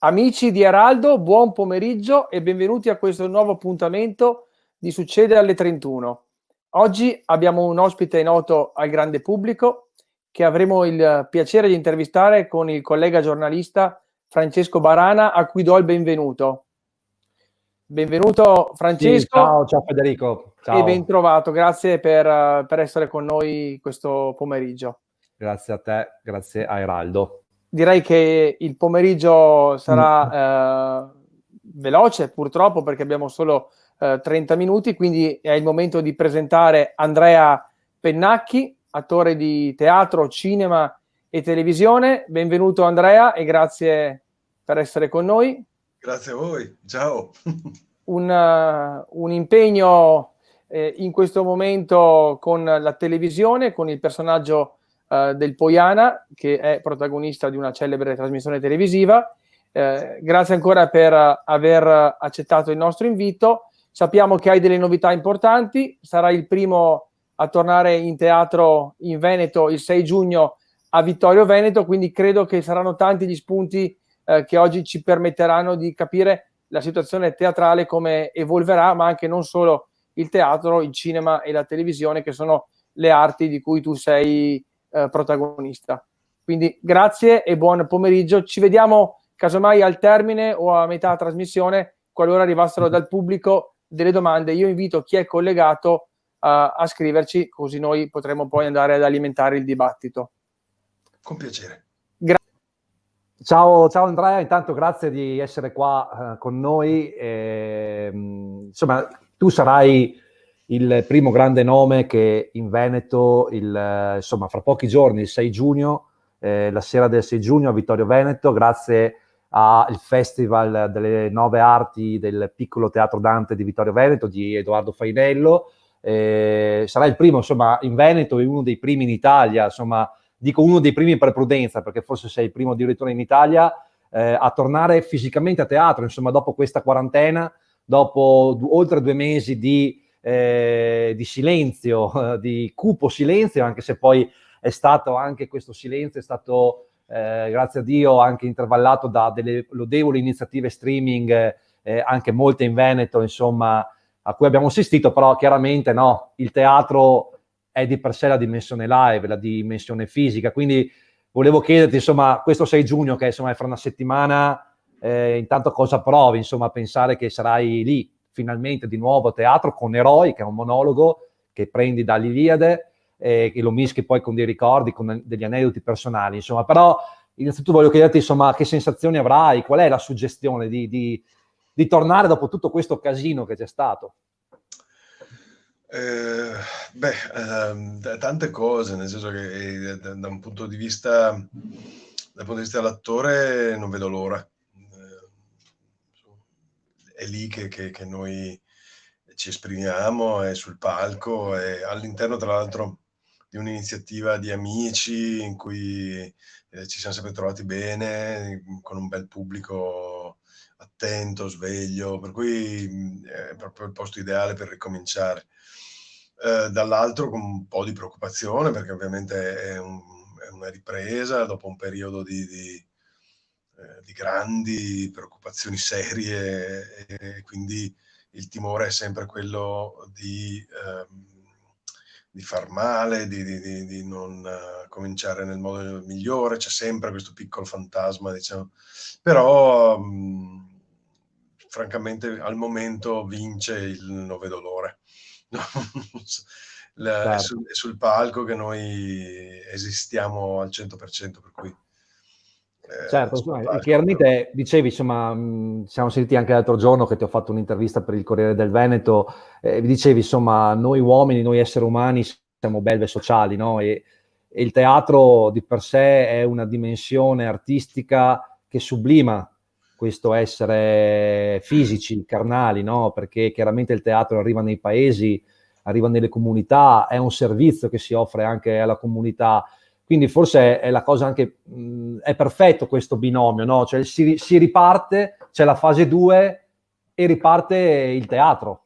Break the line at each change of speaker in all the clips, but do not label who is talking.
Amici di Araldo, buon pomeriggio e benvenuti a questo nuovo appuntamento di Succede alle 31. Oggi abbiamo un ospite noto al grande pubblico che avremo il piacere di intervistare con il collega giornalista Francesco Barana, a cui do il benvenuto. Benvenuto Francesco.
Sì, ciao Federico.
E
Ciao.
ben trovato, grazie per essere con noi questo pomeriggio.
Grazie a te, grazie a Eraldo.
Direi che il pomeriggio sarà veloce purtroppo perché abbiamo solo 30 minuti, quindi è il momento di presentare Andrea Pennacchi, attore di teatro, cinema e televisione. Benvenuto Andrea e grazie per essere con noi.
Grazie a voi, ciao.
Un impegno in questo momento con la televisione, con il personaggio del Poiana, che è protagonista di una celebre trasmissione televisiva. Grazie ancora per aver accettato il nostro invito. Sappiamo che hai delle novità importanti, sarai il primo a tornare in teatro in Veneto il 6 giugno a Vittorio Veneto, quindi credo che saranno tanti gli spunti che oggi ci permetteranno di capire la situazione teatrale come evolverà, ma anche non solo il teatro, il cinema e la televisione, che sono le arti di cui tu sei protagonista. Quindi grazie e buon pomeriggio. Ci vediamo casomai al termine o a metà trasmissione, qualora arrivassero dal pubblico delle domande. Io invito chi è collegato a scriverci, così noi potremo poi andare ad alimentare il dibattito.
Con piacere.
Ciao Andrea, intanto grazie di essere qua con noi. Insomma, tu sarai il primo grande nome che in Veneto, insomma, fra pochi giorni, il 6 giugno, la sera del 6 giugno a Vittorio Veneto, grazie al Festival delle Nove Arti del Piccolo Teatro Dante di Vittorio Veneto di Edoardo Fainello. Sarà il primo, insomma, in Veneto e uno dei primi in Italia, insomma, dico uno dei primi per prudenza, perché forse sei il primo addirittura in Italia a tornare fisicamente a teatro, insomma, dopo questa quarantena, dopo oltre 2 mesi di silenzio, di cupo silenzio, anche se poi è stato anche questo silenzio, è stato, grazie a Dio, anche intervallato da delle lodevoli iniziative streaming, anche molte in Veneto, insomma, a cui abbiamo assistito, però chiaramente no, il teatro è di per sé la dimensione live, la dimensione fisica, quindi volevo chiederti, insomma, questo 6 giugno, che insomma è fra una settimana, intanto cosa provi, insomma, a pensare che sarai lì, finalmente di nuovo a teatro, con Eroi, che è un monologo che prendi dall'Iliade, e lo mischi poi con dei ricordi, con degli aneddoti personali, insomma, però innanzitutto voglio chiederti, insomma, che sensazioni avrai, qual è la suggestione di tornare dopo tutto questo casino che c'è stato?
Tante cose, nel senso che da un punto di vista, dal punto di vista dell'attore non vedo l'ora. È lì che noi ci esprimiamo, è sul palco, è all'interno tra l'altro di un'iniziativa di amici in cui ci siamo sempre trovati bene, con un bel pubblico attento, sveglio, per cui è proprio il posto ideale per ricominciare. Dall'altro con un po' di preoccupazione, perché ovviamente è una ripresa dopo un periodo di grandi preoccupazioni serie, e quindi il timore è sempre quello di far male, di non cominciare nel modo migliore. C'è sempre questo piccolo fantasma, diciamo, però francamente al momento vince il non vedo l'ora. È sul palco che noi esistiamo al 100%, per cui
certo, chiaramente dicevi, insomma, siamo sentiti anche l'altro giorno che ti ho fatto un'intervista per il Corriere del Veneto, vi dicevi, insomma, noi uomini, noi esseri umani siamo belve sociali, no? E il teatro di per sé è una dimensione artistica che sublima questo essere fisici, carnali, no? Perché chiaramente il teatro arriva nei paesi, arriva nelle comunità, è un servizio che si offre anche alla comunità. Quindi forse è la cosa anche, è perfetto questo binomio, no? Cioè si riparte, c'è la fase 2 e riparte il teatro.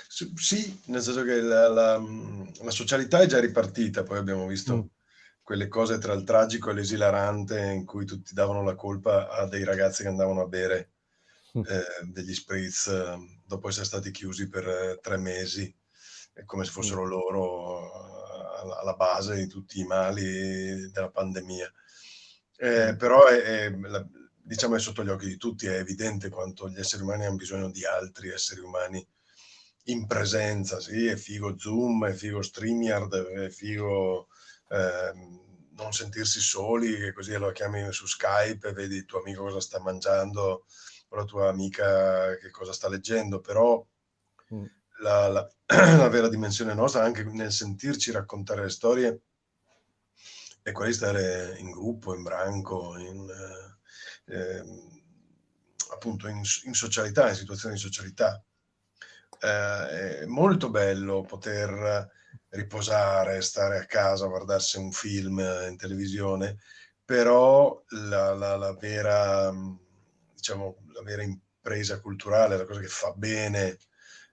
Sì, nel senso che la socialità è già ripartita, poi abbiamo visto quelle cose tra il tragico e l'esilarante in cui tutti davano la colpa a dei ragazzi che andavano a bere degli spritz dopo essere stati chiusi per 3 mesi, come se fossero loro alla base di tutti i mali della pandemia. Però diciamo è sotto gli occhi di tutti, è evidente quanto gli esseri umani hanno bisogno di altri esseri umani in presenza. Sì, è figo Zoom, è figo StreamYard, è figo non sentirsi soli, e così lo chiami su Skype e vedi il tuo amico cosa sta mangiando o la tua amica che cosa sta leggendo, però la vera dimensione nostra, anche nel sentirci raccontare le storie, è quella di stare in gruppo, in branco, appunto in socialità, in situazioni di socialità. È molto bello poter riposare, stare a casa, guardarsi un film in televisione, però la vera, diciamo, la vera impresa culturale, la cosa che fa bene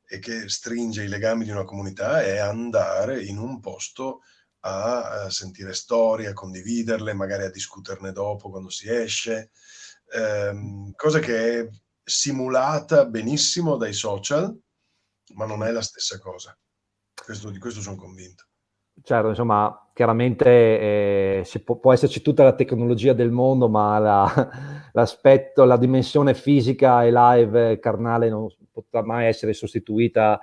e che stringe i legami di una comunità è andare in un posto a sentire storie, a condividerle, magari a discuterne dopo quando si esce, cosa che è simulata benissimo dai social, ma non è la stessa cosa. Di questo sono convinto.
Certo, insomma, chiaramente può esserci tutta la tecnologia del mondo, ma l'aspetto, la dimensione fisica e live carnale non potrà mai essere sostituita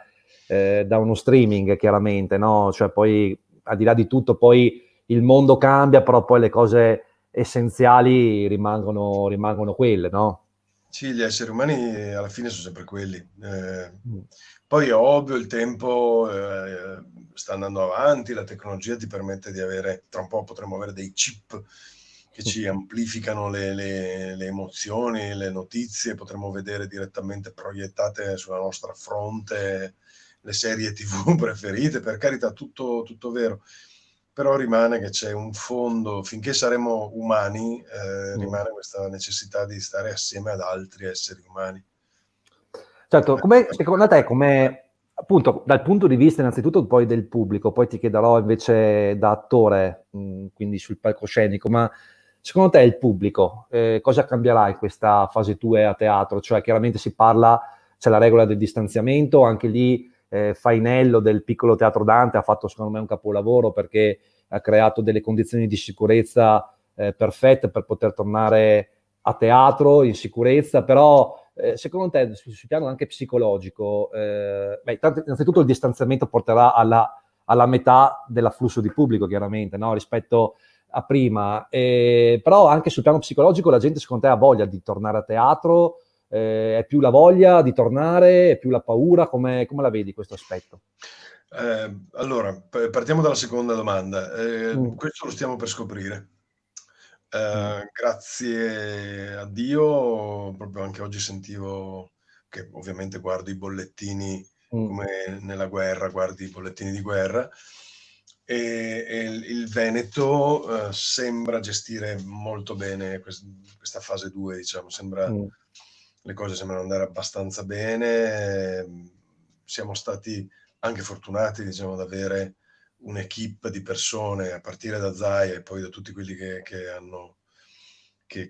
da uno streaming, chiaramente, no? Cioè poi, al di là di tutto, poi il mondo cambia, però poi le cose essenziali rimangono quelle, no?
Sì, gli esseri umani alla fine sono sempre quelli. Poi è ovvio, il tempo sta andando avanti, la tecnologia ti permette di avere, tra un po' potremo avere dei chip che ci amplificano le emozioni, le notizie, potremo vedere direttamente proiettate sulla nostra fronte le serie TV preferite, per carità, tutto vero. Però rimane che c'è un fondo, finché saremo umani, rimane questa necessità di stare assieme ad altri esseri umani.
Certo, secondo te, appunto, dal punto di vista innanzitutto poi del pubblico, poi ti chiederò invece da attore, quindi sul palcoscenico, ma secondo te il pubblico cosa cambierà in questa fase 2 a teatro? Cioè chiaramente si parla, c'è la regola del distanziamento, anche lì Fainello del Piccolo Teatro Dante ha fatto secondo me un capolavoro perché ha creato delle condizioni di sicurezza perfette per poter tornare a teatro in sicurezza, però secondo te sul piano anche psicologico, innanzitutto il distanziamento porterà alla metà dell'afflusso di pubblico chiaramente, no? Rispetto a prima, però anche sul piano psicologico la gente secondo te ha voglia di tornare a teatro, è più la voglia di tornare, è più la paura, come la vedi questo aspetto?
Allora, partiamo dalla seconda domanda. Questo lo stiamo per scoprire. Grazie a Dio, proprio anche oggi sentivo che ovviamente guardo i bollettini come nella guerra, guardi i bollettini di guerra, e il Veneto sembra gestire molto bene questa fase 2, diciamo, le cose sembrano andare abbastanza bene, siamo stati anche fortunati, diciamo, ad avere un'equipe di persone, a partire da Zai e poi da tutti quelli che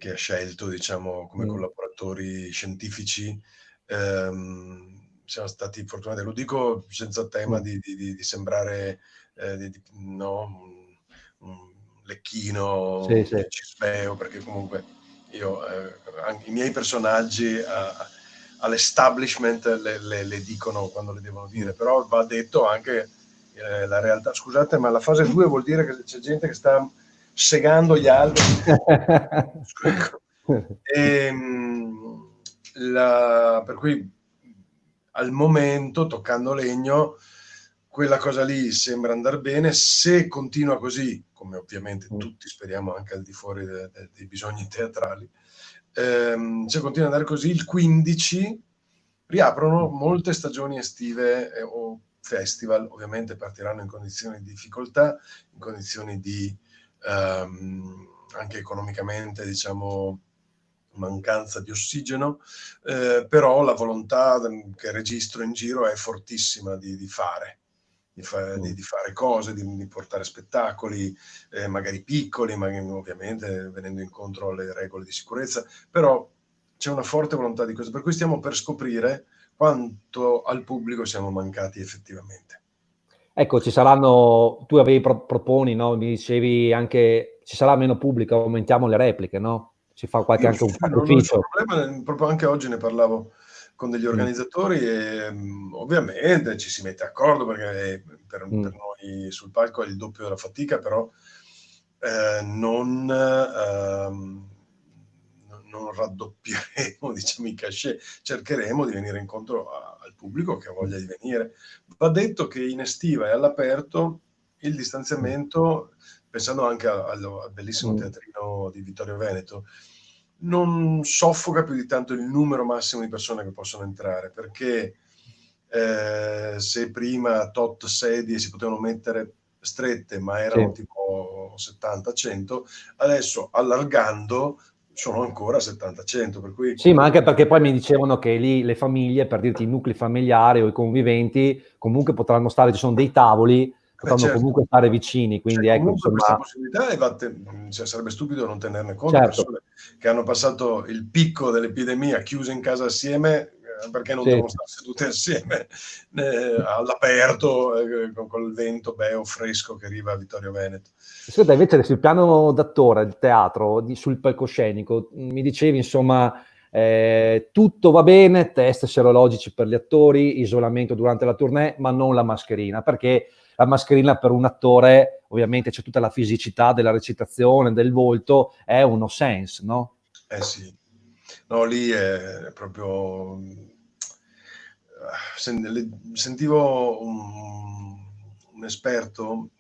ha scelto, diciamo, come collaboratori scientifici. Siamo stati fortunati, lo dico senza tema di sembrare un lecchino,
Sì.
un cispeo, perché comunque io anche i miei personaggi all'establishment le dicono quando le devono dire, però va detto anche la realtà. Scusate, ma la fase 2 vuol dire che c'è gente che sta segando gli alberi. Per cui al momento, toccando legno, quella cosa lì sembra andare bene. Se continua così, come ovviamente tutti speriamo anche al di fuori dei bisogni teatrali, se continua ad andare così, il 15 riaprono molte stagioni estive o festival. Ovviamente partiranno in condizioni di difficoltà, in condizioni di anche economicamente, diciamo, mancanza di ossigeno, però la volontà che registro in giro è fortissima di fare. di fare cose, di portare spettacoli, magari piccoli, ma ovviamente venendo incontro alle regole di sicurezza, però c'è una forte volontà di questo, per cui stiamo per scoprire quanto al pubblico siamo mancati effettivamente.
Ecco, ci saranno, tu avevi proponi, no? Mi dicevi anche, ci sarà meno pubblico, aumentiamo le repliche, no? Si fa qualche anche un
Non c'è
sacrificio.
problema, proprio anche oggi ne parlavo con degli organizzatori e ovviamente ci si mette d'accordo perché per noi sul palco è il doppio della fatica, però non raddoppieremo, diciamo, i cachet, cercheremo di venire incontro al pubblico che ha voglia di venire. Va detto che in estiva e all'aperto il distanziamento, pensando anche al bellissimo teatrino di Vittorio Veneto, non soffoca più di tanto il numero massimo di persone che possono entrare, perché se prima tot sedie si potevano mettere strette, ma erano tipo 70-100, adesso allargando sono ancora 70-100, per cui...
Sì, ma anche perché poi mi dicevano che lì le famiglie, per dirti i nuclei familiari o i conviventi, comunque potranno stare, ci sono dei tavoli, potranno comunque stare vicini, quindi ecco,
comunque
insomma...
questa possibilità sarebbe stupido non tenerne conto, persone che hanno passato il picco dell'epidemia chiuse in casa assieme, perché non devono stare sedute assieme all'aperto con il vento beo fresco che arriva a Vittorio Veneto.
Scusa, invece sul piano d'attore, il teatro, sul palcoscenico, mi dicevi insomma tutto va bene, test serologici per gli attori, isolamento durante la tournée, ma non la mascherina, perché la mascherina per un attore, ovviamente c'è tutta la fisicità della recitazione, del volto, è un no sense, no?
Sì, no, lì è proprio... Sentivo un esperto,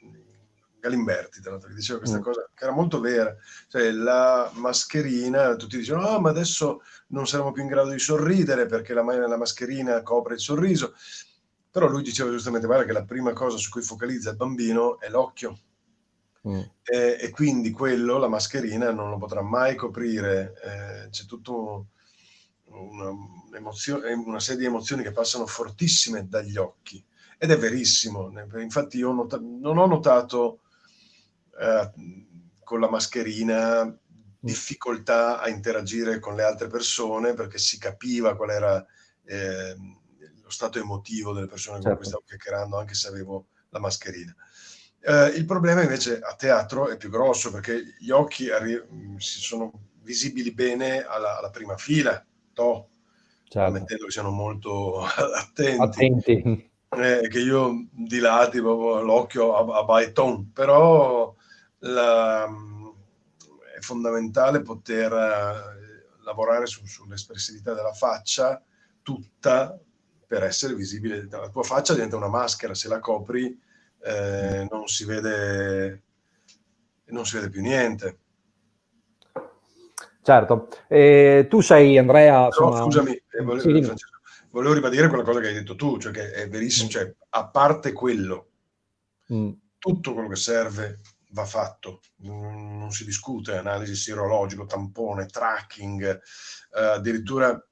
Galimberti, tra l'altro, che diceva questa cosa, che era molto vera, cioè la mascherina, tutti dicevano, ma adesso non saremo più in grado di sorridere perché la mascherina copre il sorriso, però lui diceva giustamente, guarda che la prima cosa su cui focalizza il bambino è l'occhio, e quindi quello, la mascherina, non lo potrà mai coprire, c'è tutto una serie di emozioni che passano fortissime dagli occhi, ed è verissimo, infatti io non ho notato con la mascherina difficoltà a interagire con le altre persone, perché si capiva qual era lo stato emotivo delle persone con cui stavo chiacchierando, anche se avevo la mascherina. Il problema invece a teatro è più grosso, perché gli occhi si sono visibili bene alla prima fila, ammettendo che siano molto attenti. Che io dilati proprio l'occhio a baeton, però è fondamentale poter lavorare sull'espressività della faccia tutta per essere visibile. La tua faccia diventa una maschera, se la copri non si vede più niente.
Certo, tu sei Andrea,
però,
insomma...
scusami, volevo ribadire quella cosa che hai detto tu, cioè che è verissimo, cioè, a parte quello, tutto quello che serve va fatto, non si discute, analisi sierologico, tampone, tracking, addirittura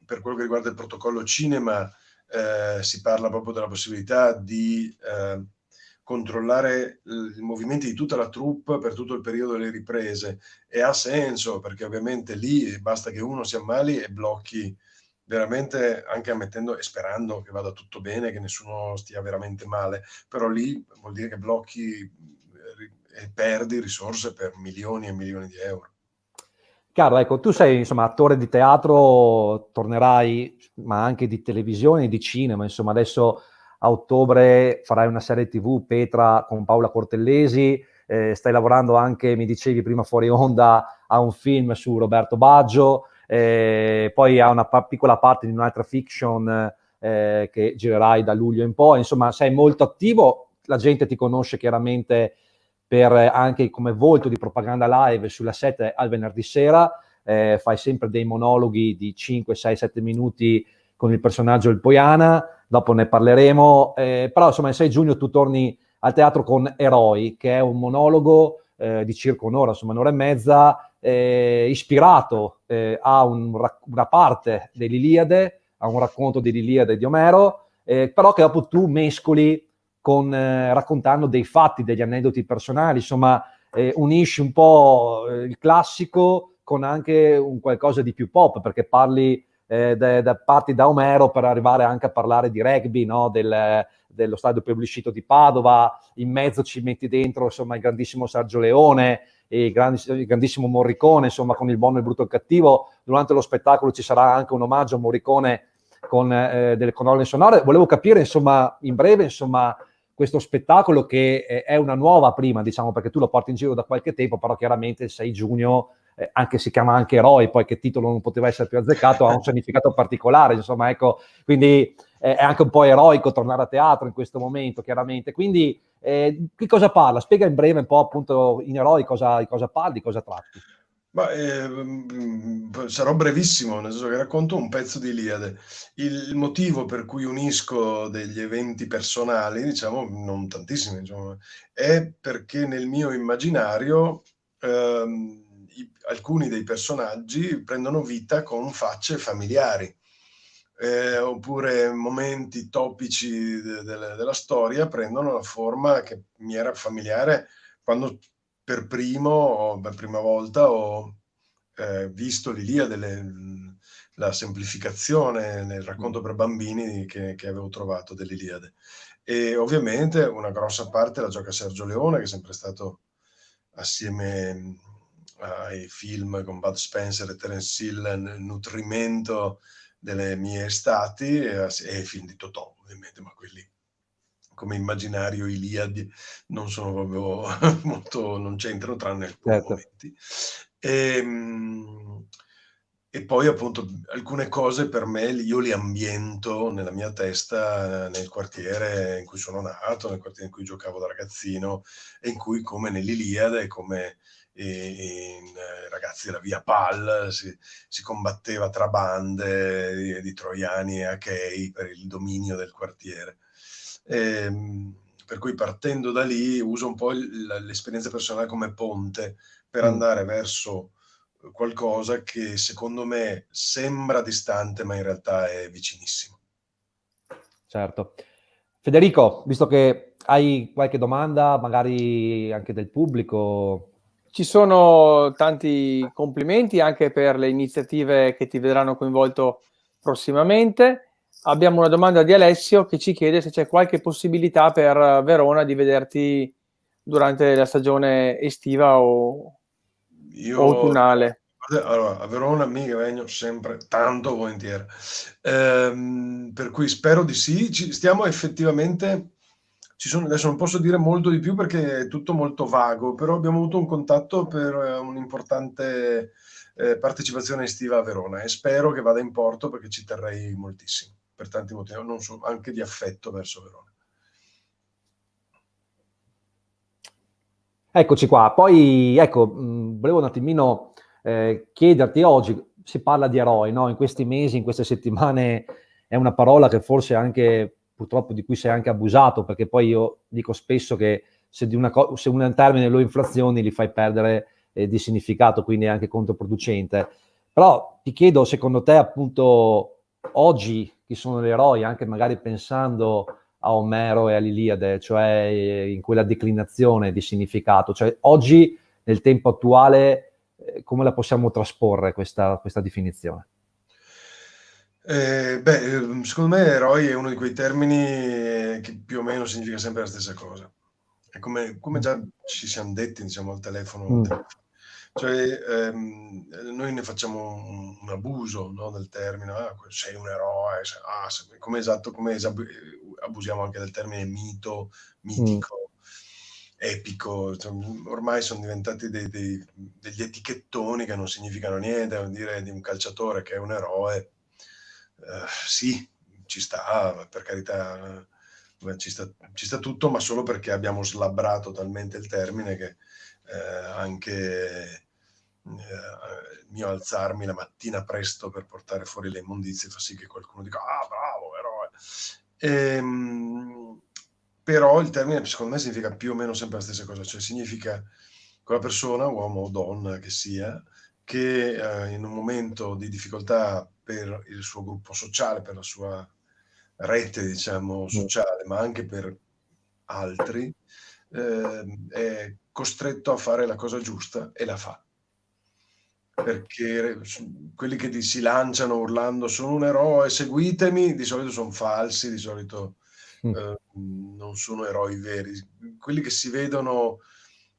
per quello che riguarda il protocollo cinema si parla proprio della possibilità di controllare i movimenti di tutta la troupe per tutto il periodo delle riprese, e ha senso, perché ovviamente lì basta che uno si ammali e blocchi veramente, anche ammettendo e sperando che vada tutto bene, che nessuno stia veramente male, però lì vuol dire che blocchi e perdi risorse per milioni e milioni di euro.
Carlo, ecco, tu sei insomma attore di teatro, tornerai, ma anche di televisione e di cinema, insomma adesso a ottobre farai una serie TV, Petra, con Paola Cortellesi, stai lavorando anche, mi dicevi prima fuori onda, a un film su Roberto Baggio, poi a una piccola parte di un'altra fiction che girerai da luglio in poi, insomma sei molto attivo, la gente ti conosce chiaramente per anche come volto di propaganda live sulla 7 al venerdì sera, fai sempre dei monologhi di 5, 6, 7 minuti con il personaggio Il Poiana, dopo ne parleremo, però insomma il 6 giugno tu torni al teatro con Eroi, che è un monologo di circa un'ora, insomma un'ora e mezza, ispirato a una parte dell'Iliade, a un racconto dell'Iliade di Omero, però che dopo tu mescoli raccontando dei fatti, degli aneddoti personali, insomma unisci un po' il classico con anche un qualcosa di più pop, perché parti da Omero per arrivare anche a parlare di rugby, no? Dello stadio plebiscito di Padova, in mezzo ci metti dentro insomma il grandissimo Sergio Leone, il grandissimo Morricone, insomma con Il buono, il brutto e il cattivo. Durante lo spettacolo ci sarà anche un omaggio a Morricone con delle colonne sonore. Volevo capire insomma in breve insomma questo spettacolo che è una nuova prima, diciamo, perché tu lo porti in giro da qualche tempo, però chiaramente il 6 giugno, anche si chiama anche Eroi, poi che titolo non poteva essere più azzeccato, ha un significato particolare, insomma, ecco, quindi è anche un po' eroico tornare a teatro in questo momento, chiaramente. Quindi, di cosa parla? Spiega in breve un po' appunto in Eroi cosa parli, cosa tratti.
Ma, sarò brevissimo, nel senso che racconto un pezzo di Iliade. Il motivo per cui unisco degli eventi personali, diciamo, non tantissimi, diciamo, è perché nel mio immaginario alcuni dei personaggi prendono vita con facce familiari, oppure momenti topici della storia prendono la forma che mi era familiare quando per prima volta ho visto l'Iliade, la semplificazione nel racconto per bambini che avevo trovato dell'Iliade. E ovviamente una grossa parte la gioca Sergio Leone, che è sempre stato, assieme ai film con Bud Spencer e Terence Hill, nel nutrimento delle mie estati, e film di Totò, ovviamente, ma quelli come immaginario Iliadi non sono proprio molto, non c'entrano tranne alcuni
Certo.
momenti. E poi appunto alcune cose per me io li ambiento nella mia testa nel quartiere in cui sono nato, nel quartiere in cui giocavo da ragazzino, e in cui, come nell'Iliade, come in Ragazzi della Via Pal, si combatteva tra bande di troiani e achei per il dominio del quartiere. Per cui, partendo da lì, uso un po' l'esperienza personale come ponte per andare verso qualcosa che secondo me sembra distante, ma in realtà è vicinissimo.
Certo. Federico, visto che hai qualche domanda, magari anche del pubblico.
Ci sono tanti complimenti anche per le iniziative che ti vedranno coinvolto prossimamente. Abbiamo una domanda di Alessio che ci chiede se c'è qualche possibilità per Verona di vederti durante la stagione estiva o autunnale.
Allora, a Verona mi vengo sempre tanto volentieri, per cui spero di sì. Stiamo effettivamente, adesso non posso dire molto di più perché è tutto molto vago, però abbiamo avuto un contatto per un'importante partecipazione estiva a Verona, e spero che vada in porto, perché ci terrei moltissimo, per tanti motivi, non solo, anche di affetto verso Verona.
Eccoci qua. Poi, ecco, volevo un attimino chiederti, oggi si parla di eroi, no? In questi mesi, in queste settimane, è una parola che forse anche, purtroppo, di cui sei anche abusato, perché poi io dico spesso che se un termine lo inflazioni li fai perdere di significato, quindi è anche controproducente. Però ti chiedo, secondo te, appunto, oggi chi sono gli eroi, anche magari pensando a Omero e all'Iliade, cioè in quella declinazione di significato, cioè oggi nel tempo attuale come la possiamo trasporre questa definizione?
Secondo me eroi è uno di quei termini che più o meno significa sempre la stessa cosa. È come già ci siamo detti, diciamo, al telefono. Cioè, noi ne facciamo un abuso, no, del termine, sei un eroe, come abusiamo anche del termine mito, mitico, epico. Cioè, ormai sono diventati degli etichettoni che non significano niente. Vuol dire di un calciatore che è un eroe, sì, ci sta, per carità, ci sta tutto, ma solo perché abbiamo slabbrato talmente il termine che anche il mio alzarmi la mattina presto per portare fuori le immondizie fa sì che qualcuno dica bravo, eroe. Però il termine, secondo me, significa più o meno sempre la stessa cosa, cioè significa quella persona, uomo o donna che sia, che in un momento di difficoltà per il suo gruppo sociale, per la sua rete, diciamo, sociale, ma anche per altri, è costretto a fare la cosa giusta e la fa. Perché quelli che si lanciano urlando sono un eroe, seguitemi, di solito sono falsi, di solito non sono eroi veri. Quelli che si vedono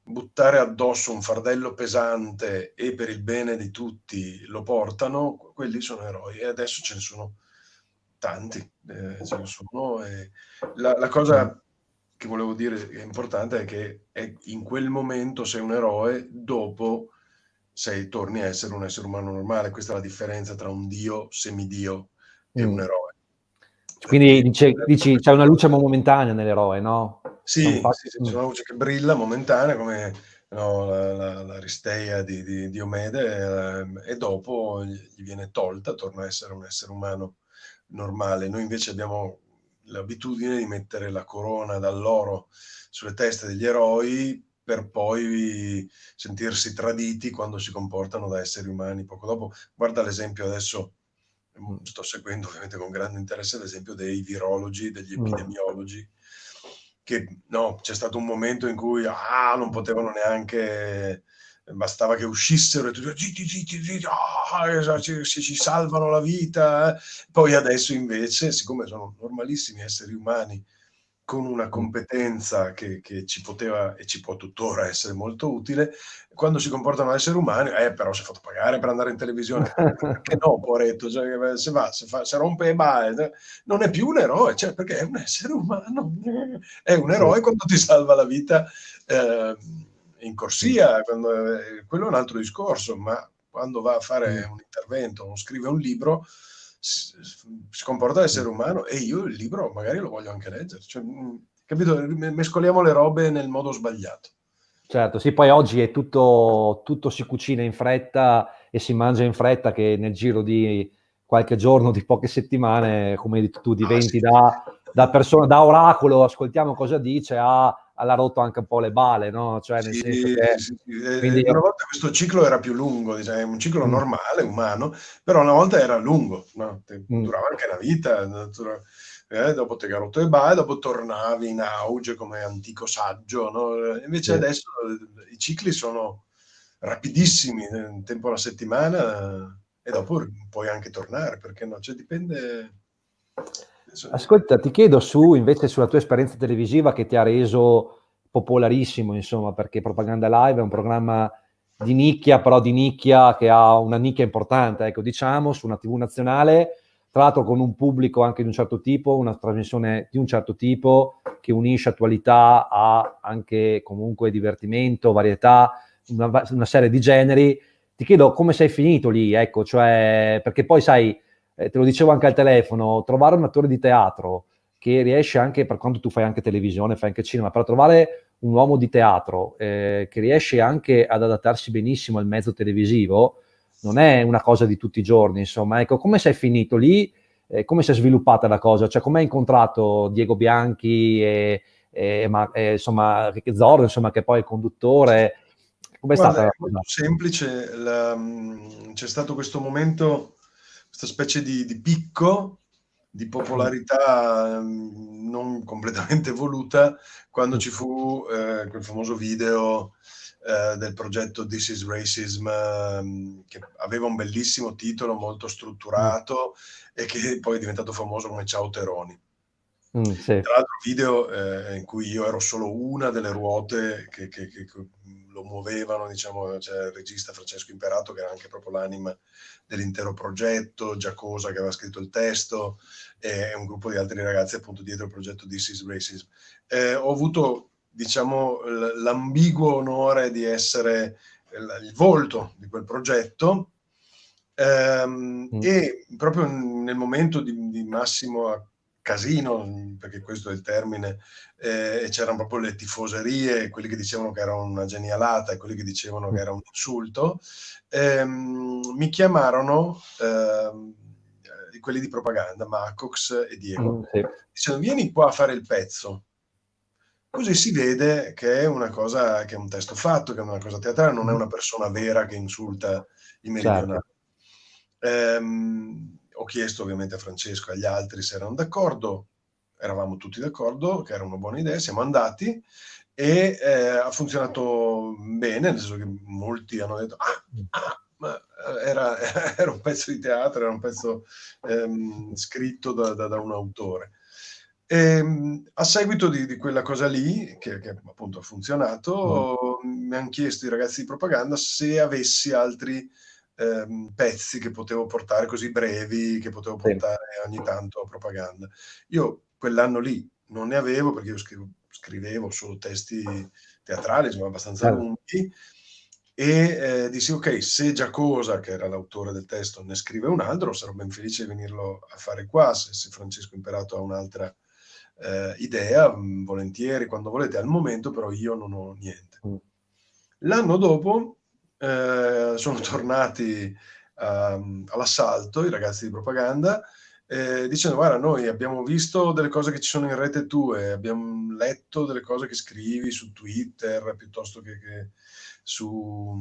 buttare addosso un fardello pesante e per il bene di tutti lo portano, quelli sono eroi, e adesso ce ne sono tanti, ce ne sono. E la cosa che volevo dire che è importante è che in quel momento sei un eroe, dopo torni a essere un essere umano normale. Questa è la differenza tra un dio, semidio e un eroe.
Quindi dici c'è una luce momentanea nell'eroe, no?
Sì, c'è una luce che brilla momentanea, come no, l'Aristeia di Diomede, e dopo gli viene tolta, torna a essere un essere umano normale. Noi invece abbiamo l'abitudine di mettere la corona d'alloro sulle teste degli eroi per poi sentirsi traditi quando si comportano da esseri umani poco dopo. Guarda l'esempio adesso, sto seguendo ovviamente con grande interesse l'esempio dei virologi, degli epidemiologi, che no, c'è stato un momento in cui non potevano neanche, bastava che uscissero e tutti ci salvano la vita. Poi adesso invece, siccome sono normalissimi esseri umani con una competenza che ci poteva e ci può tuttora essere molto utile, quando si comportano da esseri umani, però si è fatto pagare per andare in televisione, perché no, poveretto, cioè, se rompe e va, non è più un eroe, cioè, perché è un essere umano, è un eroe quando ti salva la vita in corsia, quello è un altro discorso, ma quando va a fare un intervento o scrive un libro, si comporta da essere umano, e io il libro magari lo voglio anche leggere, cioè, capito? Mescoliamo le robe nel modo sbagliato.
Certo, sì, poi oggi è tutto si cucina in fretta e si mangia in fretta, che nel giro di qualche giorno, di poche settimane, come hai detto tu, diventi da persona, da oracolo, ascoltiamo cosa dice, alla rotto anche un po' le bale, no? Cioè, nel senso che... Quindi
una volta questo ciclo era più lungo, diciamo, un ciclo normale, umano, però una volta era lungo, no? Durava anche una vita, dopo te garotto e bale, dopo tornavi in auge come antico saggio, no? Invece adesso i cicli sono rapidissimi, un tempo alla settimana, e dopo puoi anche tornare, perché no? Cioè, dipende...
Ascolta, ti chiedo invece sulla tua esperienza televisiva che ti ha reso popolarissimo, insomma, perché Propaganda Live è un programma di nicchia, però di nicchia che ha una nicchia importante, ecco, diciamo, su una TV nazionale, tra l'altro con un pubblico anche di un certo tipo, una trasmissione di un certo tipo, che unisce attualità a anche comunque divertimento, varietà, una serie di generi. Ti chiedo come sei finito lì, ecco, cioè, perché poi sai, te lo dicevo anche al telefono, trovare un attore di teatro che riesce anche, per quanto tu fai anche televisione, fai anche cinema, però trovare un uomo di teatro che riesce anche ad adattarsi benissimo al mezzo televisivo non è una cosa di tutti i giorni, insomma. Ecco, come sei finito lì? Come si è sviluppata la cosa? Cioè, come hai incontrato Diego Bianchi insomma, Zorro, insomma, che poi è il conduttore? Com'è stata la
Guarda, è
cosa?
molto semplice, c'è stato questo momento, questa specie di picco di popolarità non completamente voluta, quando ci fu quel famoso video del progetto This is Racism, che aveva un bellissimo titolo, molto strutturato, e che poi è diventato famoso come Ciao Teroni.
Sì.
Tra l'altro video in cui io ero solo una delle ruote che lo muovevano, diciamo, c'era il regista Francesco Imperato, che era anche proprio l'anima dell'intero progetto, Giacosa che aveva scritto il testo, e un gruppo di altri ragazzi appunto dietro il progetto This is Racism. Ho avuto, diciamo, l'ambiguo onore di essere il volto di quel progetto, e proprio nel momento di massimo casino, perché questo è il termine, e c'erano proprio le tifoserie, quelli che dicevano che era una genialata e quelli che dicevano che era un insulto, mi chiamarono quelli di Propaganda, Macox e Diego, dicendo: vieni qua a fare il pezzo, così si vede che è una cosa, che è un testo fatto, che è una cosa teatrale, non è una persona vera che insulta i meridionali. Ho chiesto ovviamente a Francesco e agli altri se erano d'accordo, eravamo tutti d'accordo che era una buona idea, siamo andati e ha funzionato bene, nel senso che molti hanno detto ma era un pezzo di teatro, era un pezzo scritto da un autore. A seguito di quella cosa lì, che appunto ha funzionato, mi hanno chiesto i ragazzi di propaganda se avessi altri pezzi che potevo portare, così brevi, che potevo portare ogni tanto a propaganda. Io quell'anno lì non ne avevo, perché io scrivevo solo testi teatrali, insomma abbastanza lunghi, e dissi ok, se Giacosa, che era l'autore del testo, ne scrive un altro, sarò ben felice di venirlo a fare qua. Se Francesco Imperato ha un'altra idea, volentieri, quando volete. Al momento però io non ho niente. L'anno dopo sono tornati all'assalto i ragazzi di propaganda, dicendo guarda, noi abbiamo visto delle cose che ci sono in rete tue, abbiamo letto delle cose che scrivi su Twitter piuttosto che su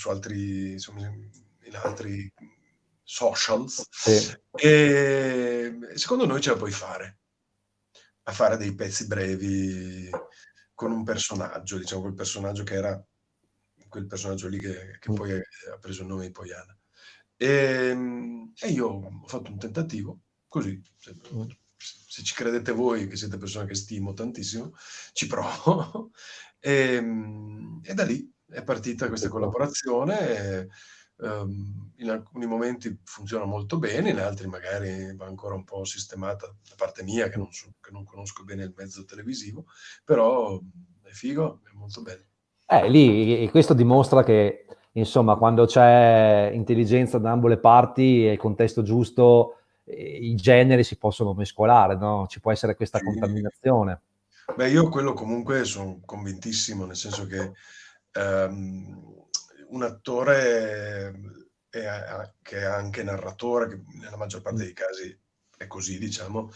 altri, insomma, in altri socials, e secondo noi ce la puoi fare a fare dei pezzi brevi con un personaggio, diciamo quel personaggio che era quel personaggio lì che poi ha preso il nome di Poiana. E io ho fatto un tentativo, così, se ci credete voi, che siete persone che stimo tantissimo, ci provo. E da lì è partita questa collaborazione. In alcuni momenti funziona molto bene, in altri magari va ancora un po' sistemata da parte mia, che non conosco bene il mezzo televisivo, però è figo, è molto bello.
Lì questo dimostra che, insomma, quando c'è intelligenza da ambo le parti e il contesto giusto, i generi si possono mescolare, no? Ci può essere questa contaminazione.
Beh, io quello comunque sono convintissimo, nel senso che un attore che è anche narratore, che nella maggior parte dei casi è così, diciamo,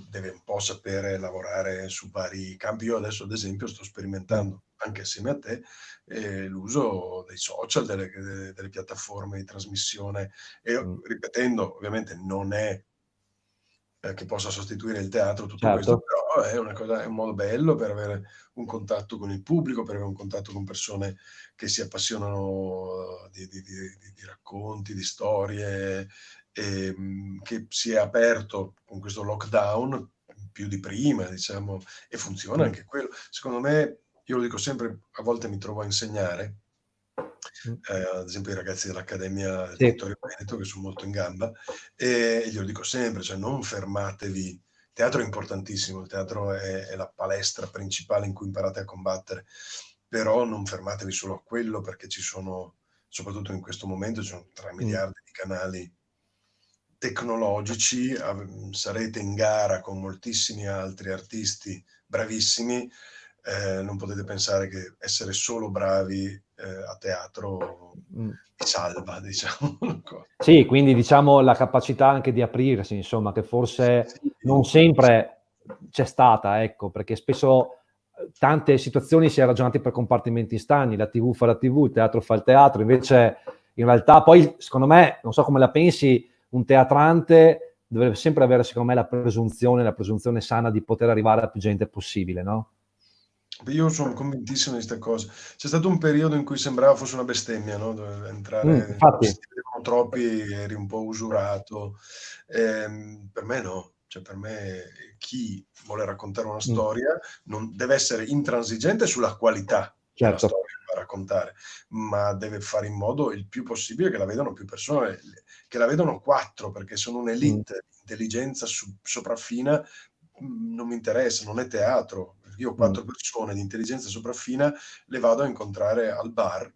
deve un po' sapere lavorare su vari campi. Io adesso, ad esempio, sto sperimentando, anche assieme a te, l'uso dei social, delle piattaforme di trasmissione, e ripetendo, ovviamente non è che possa sostituire il teatro, tutto questo, però è una cosa, è un modo bello per avere un contatto con il pubblico, per avere un contatto con persone che si appassionano di racconti, di storie, e che si è aperto con questo lockdown più di prima, diciamo, e funziona anche quello. Secondo me, io lo dico sempre, a volte mi trovo a insegnare, ad esempio i ragazzi dell'Accademia del Vittorio Veneto, che sono molto in gamba, e glielo dico sempre, cioè non fermatevi. Il teatro è importantissimo, il teatro è la palestra principale in cui imparate a combattere, però non fermatevi solo a quello, perché ci sono, soprattutto in questo momento, ci sono 3 miliardi di canali tecnologici, sarete in gara con moltissimi altri artisti bravissimi, non potete pensare che essere solo bravi a teatro vi salva, diciamo.
Sì, quindi diciamo la capacità anche di aprirsi, insomma, che forse non sempre c'è stata, ecco, perché spesso tante situazioni si è ragionati per compartimenti stagni, la TV fa la TV, il teatro fa il teatro, invece in realtà poi, secondo me, non so come la pensi, un teatrante dovrebbe sempre avere, secondo me, la presunzione sana di poter arrivare a più gente possibile, no?
Io sono convintissimo di queste cose. C'è stato un periodo in cui sembrava fosse una bestemmia, no? Doveva entrare, se ti vedevano troppi, eri un po' usurato. Per me no, cioè per me chi vuole raccontare una storia non deve essere intransigente sulla qualità della storia da raccontare, ma deve fare in modo il più possibile che la vedano più persone, che la vedano 4, perché sono un'elite. Intelligenza sopraffina non mi interessa, non è teatro. Io ho 4 persone di intelligenza sopraffina, le vado a incontrare al bar,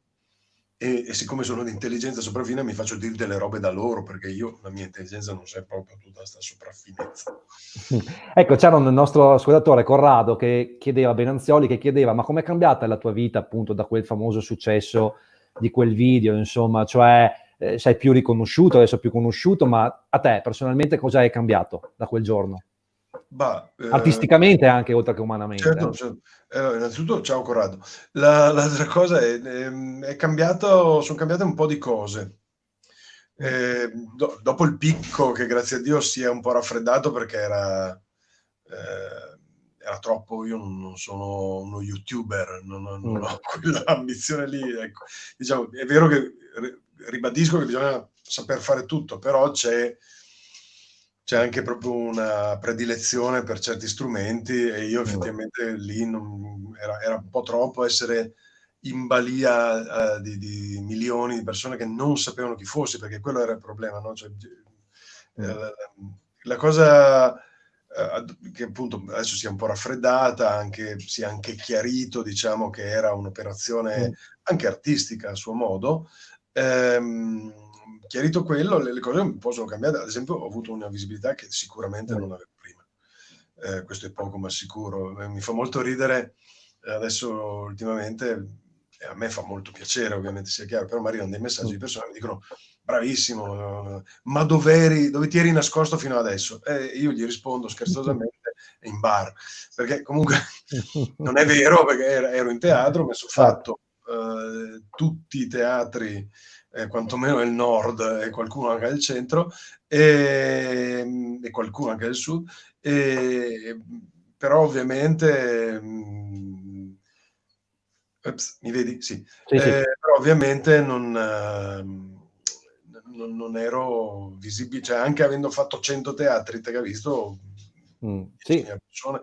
e siccome sono di intelligenza sopraffina mi faccio dire delle robe da loro, perché io, la mia intelligenza non c'è proprio tutta questa sopraffinezza.
Ecco, c'era un nostro ascoltatore, Corrado, che chiedeva, Benanzioli, che chiedeva: ma com'è cambiata la tua vita appunto da quel famoso successo di quel video, insomma, cioè sei più riconosciuto, adesso più conosciuto, ma a te personalmente cosa è cambiato da quel giorno? Artisticamente anche, oltre che umanamente.
Certo. Innanzitutto, ciao Corrado. L'altra cosa è cambiato, sono cambiate un po' di cose. Dopo il picco, che grazie a Dio si è un po' raffreddato perché era troppo. Io non sono uno youtuber, non ho quella ambizione lì, ecco. Diciamo, è vero che ribadisco che bisogna saper fare tutto, però c'è anche proprio una predilezione per certi strumenti, e io effettivamente lì era un po' troppo essere in balia di milioni di persone che non sapevano chi fossi, perché quello era il problema, no? Cioè, la cosa che appunto adesso si è un po' raffreddata, si è anche chiarito, diciamo, che era un'operazione anche artistica a suo modo. Chiarito quello, le cose un po' sono cambiate. Ad esempio, ho avuto una visibilità che sicuramente non avevo prima. Questo è poco ma sicuro. Mi fa molto ridere adesso ultimamente, e a me fa molto piacere, ovviamente, sia chiaro, però mi arrivano dei messaggi di persone che mi dicono: bravissimo, ma dove ti eri nascosto fino adesso? Io gli rispondo scherzosamente: in bar, perché comunque non è vero, perché ero in teatro, mi sono fatto tutti i teatri, quantomeno nel nord e qualcuno anche nel centro, e qualcuno anche nel sud, però ovviamente mi vedi? Sì. Però ovviamente non ero visibile, cioè anche avendo fatto 100 teatri, te che hai visto, 10.000 persone,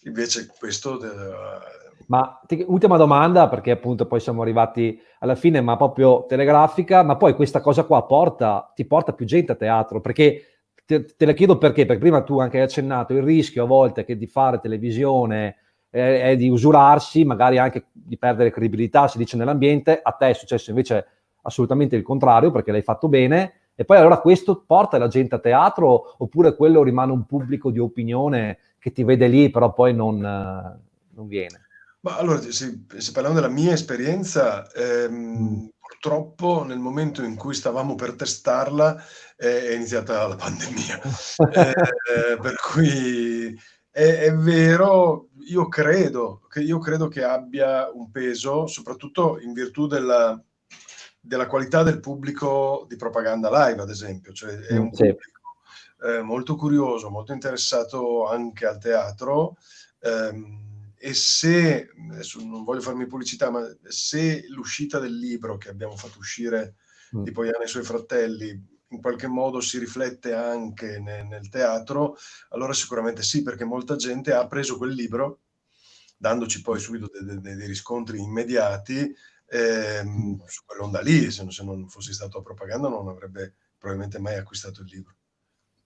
invece questo...
Ma ultima domanda, perché appunto poi siamo arrivati alla fine, ma proprio telegrafica, ma poi questa cosa qua ti porta più gente a teatro, perché te la chiedo perché prima tu anche hai accennato il rischio a volte che di fare televisione è di usurarsi, magari anche di perdere credibilità, si dice, nell'ambiente. A te è successo invece assolutamente il contrario, perché l'hai fatto bene, e poi allora questo porta la gente a teatro, oppure quello rimane un pubblico di opinione che ti vede lì, però poi non viene?
Ma allora, se parliamo della mia esperienza, purtroppo nel momento in cui stavamo per testarla è iniziata la pandemia. Per cui è vero, io credo che abbia un peso, soprattutto in virtù della qualità del pubblico di Propaganda Live, ad esempio. Cioè, è un pubblico molto curioso, molto interessato anche al teatro, e se, adesso non voglio farmi pubblicità, ma se l'uscita del libro che abbiamo fatto uscire di Poiana e i suoi fratelli in qualche modo si riflette anche nel teatro, allora sicuramente sì, perché molta gente ha preso quel libro, dandoci poi subito dei riscontri immediati, su quell'onda lì. Se non fossi stato a Propaganda non avrebbe probabilmente mai acquistato il libro.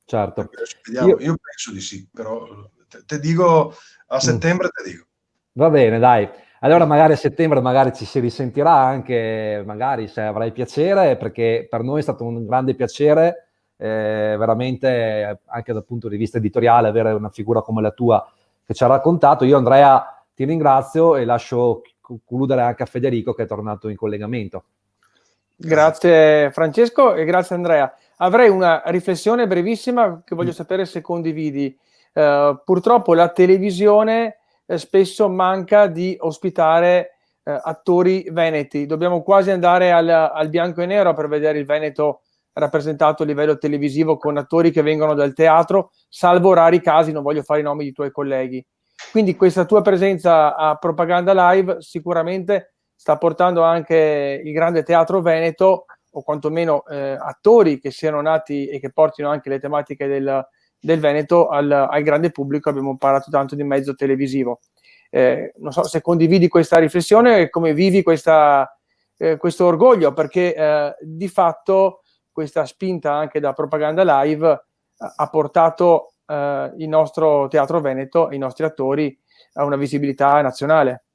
Certo.
Vediamo, io penso di sì, però te dico a settembre, te dico.
Va bene, dai. Allora magari a settembre magari ci si risentirà anche, magari se avrai piacere, perché per noi è stato un grande piacere, veramente anche dal punto di vista editoriale, avere una figura come la tua che ci ha raccontato. Io, Andrea, ti ringrazio e lascio concludere anche a Federico, che è tornato in collegamento.
Grazie Francesco e grazie Andrea. Avrei una riflessione brevissima che voglio sapere se condividi. Purtroppo la televisione spesso manca di ospitare attori veneti. Dobbiamo quasi andare al bianco e nero per vedere il Veneto rappresentato a livello televisivo con attori che vengono dal teatro, salvo rari casi, non voglio fare i nomi di tuoi colleghi. Quindi questa tua presenza a Propaganda Live sicuramente sta portando anche il grande teatro veneto, o quantomeno attori che siano nati e che portino anche le tematiche del Veneto al grande pubblico. Abbiamo parlato tanto di mezzo televisivo. Non so se condividi questa riflessione e come vivi questo orgoglio, perché di fatto questa spinta anche da Propaganda Live ha portato il nostro teatro veneto e i nostri attori a una visibilità nazionale.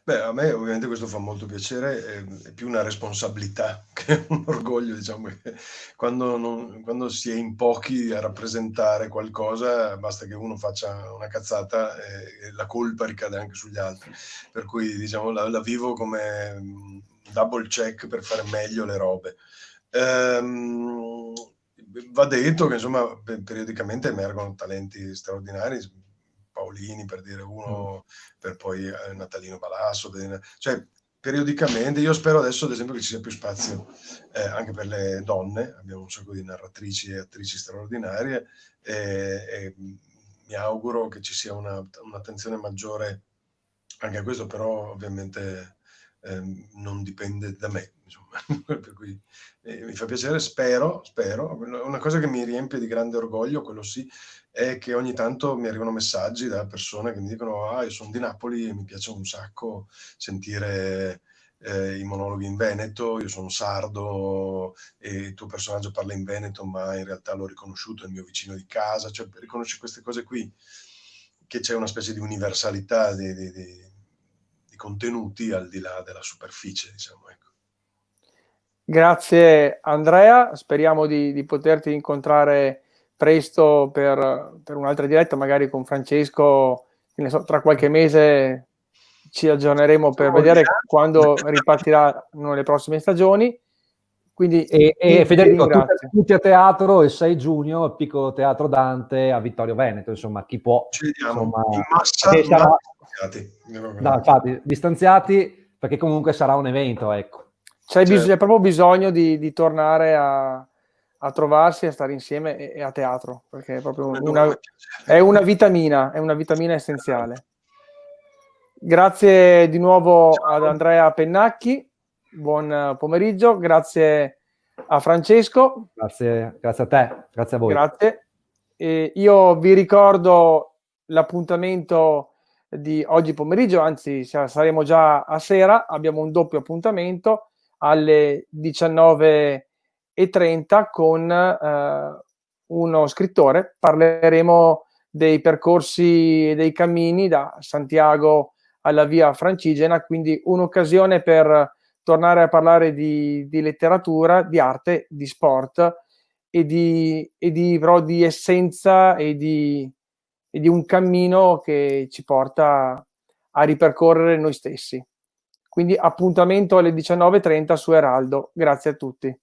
Beh, a me ovviamente questo fa molto piacere, è più una responsabilità che un orgoglio, diciamo, che quando si è in pochi a rappresentare qualcosa, basta che uno faccia una cazzata e la colpa ricade anche sugli altri. Per cui, diciamo, la vivo come double check per fare meglio le robe. Va detto che, insomma, periodicamente emergono talenti straordinari, Paolini per dire uno, per poi Natalino Balasso, cioè periodicamente. Io spero adesso, ad esempio, che ci sia più spazio anche per le donne. Abbiamo un sacco di narratrici e attrici straordinarie e mi auguro che ci sia un'attenzione maggiore anche a questo, però ovviamente non dipende da me, insomma. Per cui mi fa piacere, spero. Una cosa che mi riempie di grande orgoglio, quello sì, è che ogni tanto mi arrivano messaggi da persone che mi dicono: io sono di Napoli e mi piace un sacco sentire i monologhi in Veneto, io sono sardo e il tuo personaggio parla in Veneto, ma in realtà l'ho riconosciuto, è il mio vicino di casa. Cioè, riconosci queste cose qui, che c'è una specie di universalità di contenuti al di là della superficie, diciamo, ecco.
Grazie Andrea, speriamo di poterti incontrare presto per un'altra diretta, magari con Francesco, che ne so, tra qualche mese ci aggiorneremo per vedere quando ripartiranno le prossime stagioni. Quindi
e Federico,
ringrazio.
tutti a teatro il 6 giugno al Piccolo Teatro Dante a Vittorio Veneto, insomma, chi può,
Ci vediamo
insomma,
in massa,
infatti, distanziati, perché comunque sarà un evento, ecco.
C'è proprio bisogno di tornare a trovarsi, a stare insieme e a teatro, perché è proprio è una vitamina essenziale. Grazie di nuovo ad Andrea Pennacchi, buon pomeriggio, grazie a Francesco.
Grazie a te, grazie a voi.
Grazie. Io vi ricordo l'appuntamento di oggi pomeriggio, anzi saremo già a sera, abbiamo un doppio appuntamento alle 19:30 con uno scrittore. Parleremo dei percorsi e dei cammini da Santiago alla Via Francigena, quindi un'occasione per tornare a parlare di letteratura, di arte, di sport e di essenza e di un cammino che ci porta a ripercorrere noi stessi. Quindi appuntamento alle 19:30 su Eraldo. Grazie a tutti.